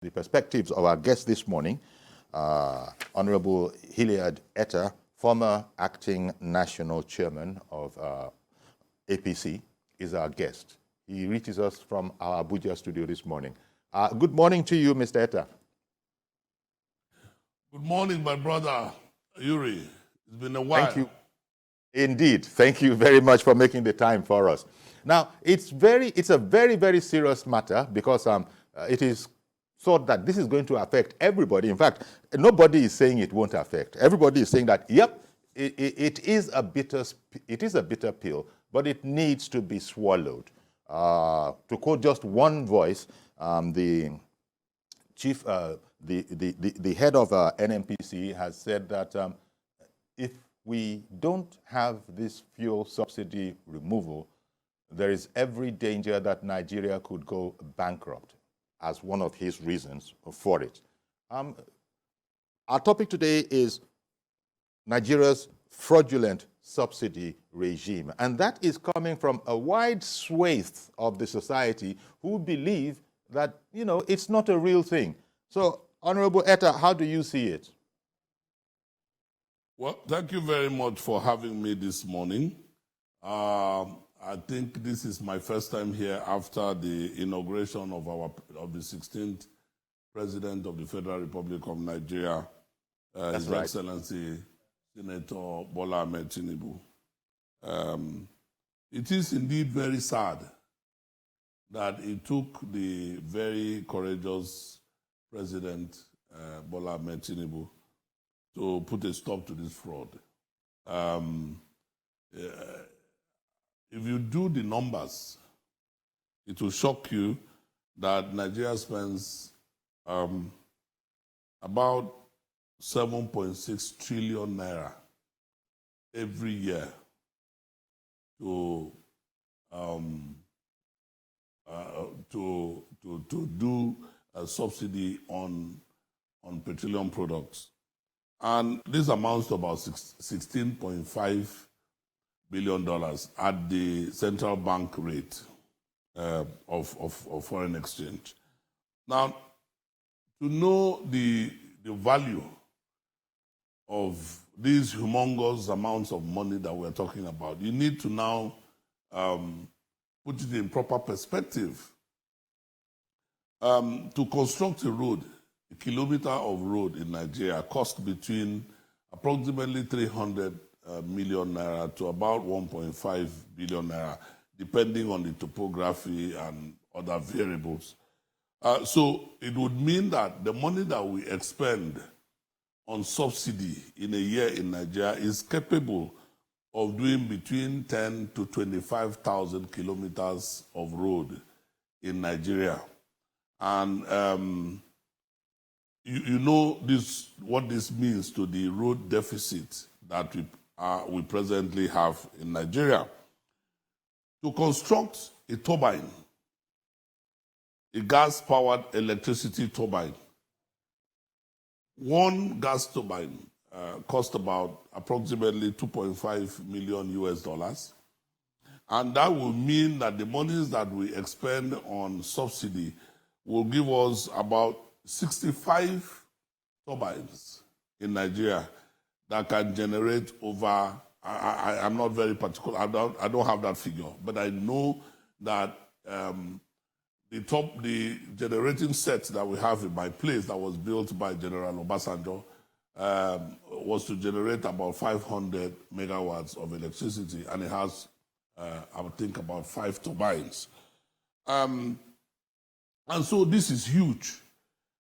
The perspectives of our guest this morning, Honorable Hilliard Etta, former acting national chairman of APC, is our guest. He reaches us from our Abuja studio this morning. Good morning to you, Mr. Etta. Good morning, my brother, Yori. It's been a while. Thank you. Indeed. Thank you very much for making the time for us. Now, it's a very, very serious matter because it is thought that this is going to affect everybody. In fact, nobody is saying it won't affect. Everybody is saying that, yep, it is a bitter pill, but it needs to be swallowed. To quote just one voice, the head of NNPC has said that if we don't have this fuel subsidy removal, there is every danger that Nigeria could go bankrupt, as one of his reasons for it. Our topic today is Nigeria's fraudulent subsidy regime. And that is coming from a wide swathe of the society who believe that, you know, it's not a real thing. So, Honorable Etta, how do you see it? Well, thank you very much for having me this morning. I think this is my first time here after the inauguration of the 16th President of the Federal Republic of Nigeria, His right. Excellency Senator Bola Ahmed Tinubu. It is indeed very sad that it took the very courageous President Bola Ahmed Tinubu to put a stop to this fraud. If you do the numbers, it will shock you that Nigeria spends about 7.6 trillion naira every year to do a subsidy on petroleum products. And this amounts to about $16.5 billion at the central bank rate of foreign exchange. Now, to know the value of these humongous amounts of money that we're talking about, you need to now put it in proper perspective. To construct a road, a kilometer of road in Nigeria costs between approximately 300 million naira to about 1.5 billion naira, depending on the topography and other variables. So it would mean that the money that we expend on subsidy in a year in Nigeria is capable of doing between 10 to 25,000 kilometers of road in Nigeria. And you know what this means to the road deficit that we presently have in Nigeria. To construct a turbine, a gas-powered electricity turbine, one gas turbine cost about approximately $2.5 million US. And that will mean that the monies that we expend on subsidy will give us about 65 turbines in Nigeria that can generate over, I'm not very particular, I don't have that figure, but I know that the generating set that we have in my place that was built by General Obasanjo was to generate about 500 megawatts of electricity, and it has, I would think, about 5 turbines. And so this is huge.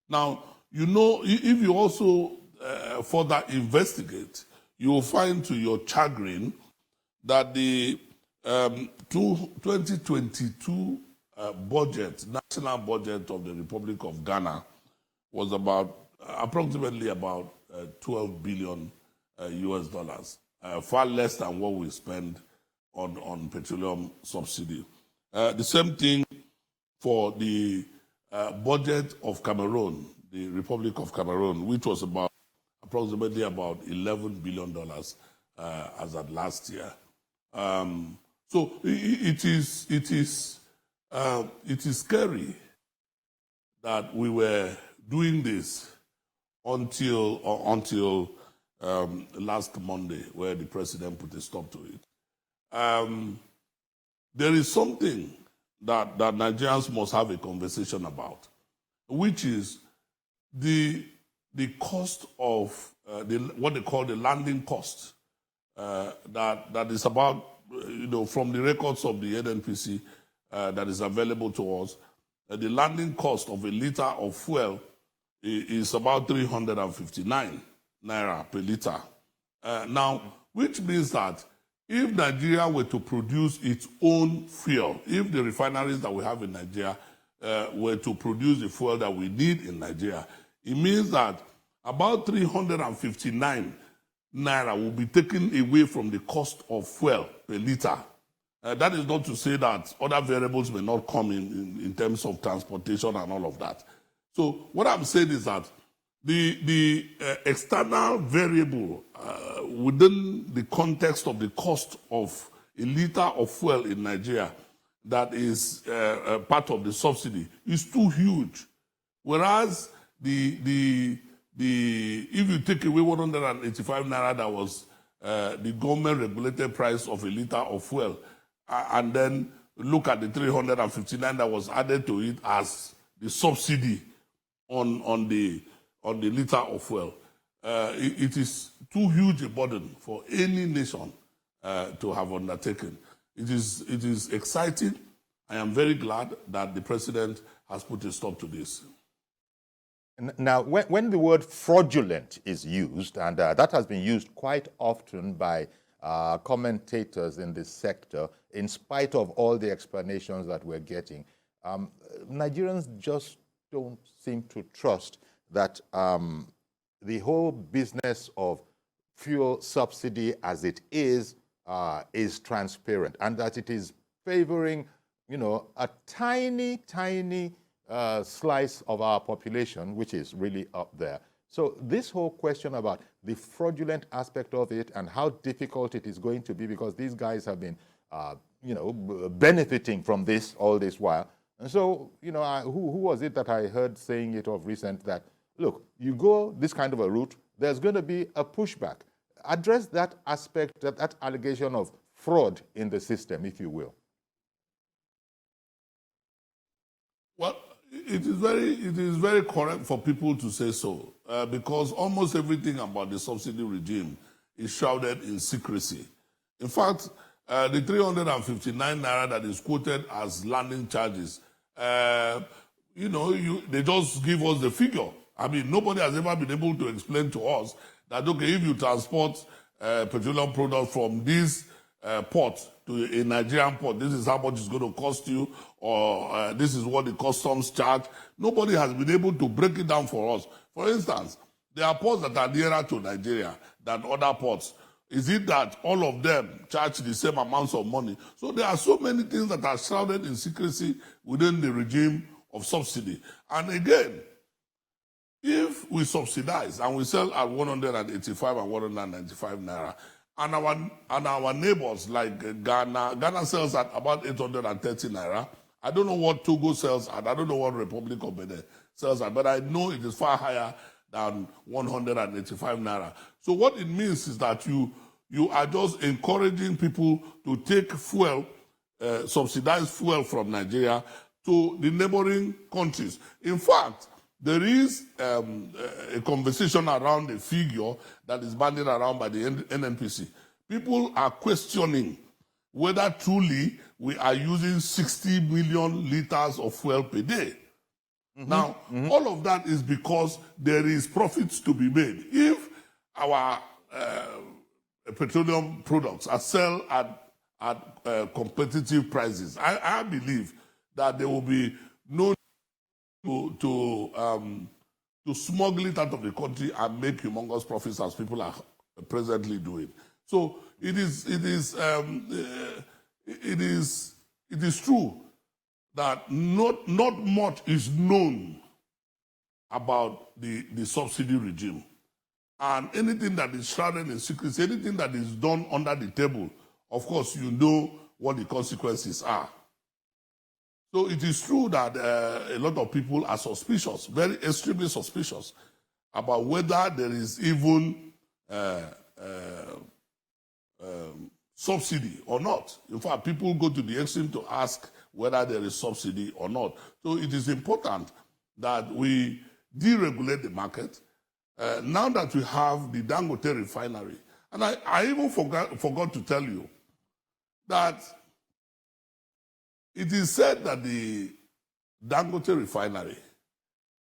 Now, you know, if you also further investigate, you will find to your chagrin that the 2022 national budget of the Republic of Ghana was approximately about 12 billion US, far less than what we spend on petroleum subsidy. The same thing for the budget of Cameroon, the Republic of Cameroon, which was approximately about $11 billion as at last year. So it is scary that we were doing this until last Monday, where the president put a stop to it. There is something that Nigerians must have a conversation about, which is the cost of what they call the landing cost. That is about, from the records of the NNPC that is available to us, the landing cost of a liter of fuel is about 359 naira per liter. Now, which means that if Nigeria were to produce its own fuel, if the refineries that we have in Nigeria were to produce the fuel that we need in Nigeria, it means that about 359 naira will be taken away from the cost of fuel per liter. That is not to say that other variables may not come in terms of transportation and all of that. So what I'm saying is that the external variable within the context of the cost of a liter of fuel in Nigeria that is part of the subsidy is too huge. Whereas if you take away 185 naira that was the government regulated price of a liter of fuel, and then look at the 359 that was added to it as the subsidy on the liter of fuel, it is too huge a burden for any nation to have undertaken. It is exciting. I am very glad that the president has put a stop to this. Now, when the word fraudulent is used, and that has been used quite often by commentators in this sector, in spite of all the explanations that we're getting, Nigerians just don't seem to trust that the whole business of fuel subsidy as it is transparent, and that it is favoring, a tiny, tiny slice of our population, which is really up there. So this whole question about the fraudulent aspect of it and how difficult it is going to be, because these guys have been, benefiting from this all this while. And so, who was it that I heard saying it of recent that, look, you go this kind of a route, there's going to be a pushback. Address that aspect, that allegation of fraud in the system, if you will. Well, it is very correct for people to say so, because almost everything about the subsidy regime is shrouded in secrecy. In fact, the 359 naira that is quoted as landing charges, they just give us the figure. I mean, nobody has ever been able to explain to us that, okay, if you transport petroleum products from this port to a Nigerian port, this is how much it's going to cost you, or this is what the customs charge. Nobody has been able to break it down for us. For instance, there are ports that are nearer to Nigeria than other ports. Is it that all of them charge the same amounts of money? So there are so many things that are shrouded in secrecy within the regime of subsidy. And again, if we subsidize and we sell at 185 and 195 naira, and our neighbors like Ghana sells at about 830 naira. I don't know what Togo sells at. I don't know what Republic of Benin sells at, but I know it is far higher than 185 naira. So what it means is that you are just encouraging people to take fuel, subsidized fuel from Nigeria to the neighboring countries. In fact, there is a conversation around a figure that is bandied around by the NNPC. People are questioning whether truly we are using 60 million liters of fuel per day. Now, all of that is because there is profits to be made. If our petroleum products are sold at competitive prices, I believe that there will be no to smuggle it out of the country and make humongous profits as people are presently doing. So it is true that not much is known about the subsidy regime. And anything that is shrouded in secrecy, anything that is done under the table, of course, you know what the consequences are. So it is true that a lot of people are suspicious, very extremely suspicious, about whether there is even subsidy or not. In fact, people go to the extreme to ask whether there is subsidy or not. So it is important that we deregulate the market. Now that we have the Dangote Refinery, and I even forgot to tell you that it is said that the Dangote Refinery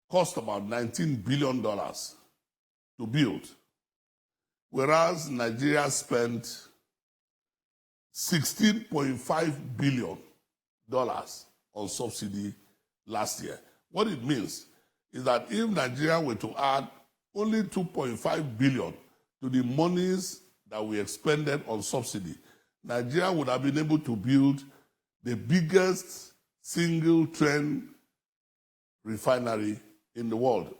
cost about $19 billion to build, whereas Nigeria spent $16.5 billion on subsidy last year. What it means is that if Nigeria were to add only $2.5 billion to the monies that we expended on subsidy, Nigeria would have been able to build the biggest single train refinery in the world.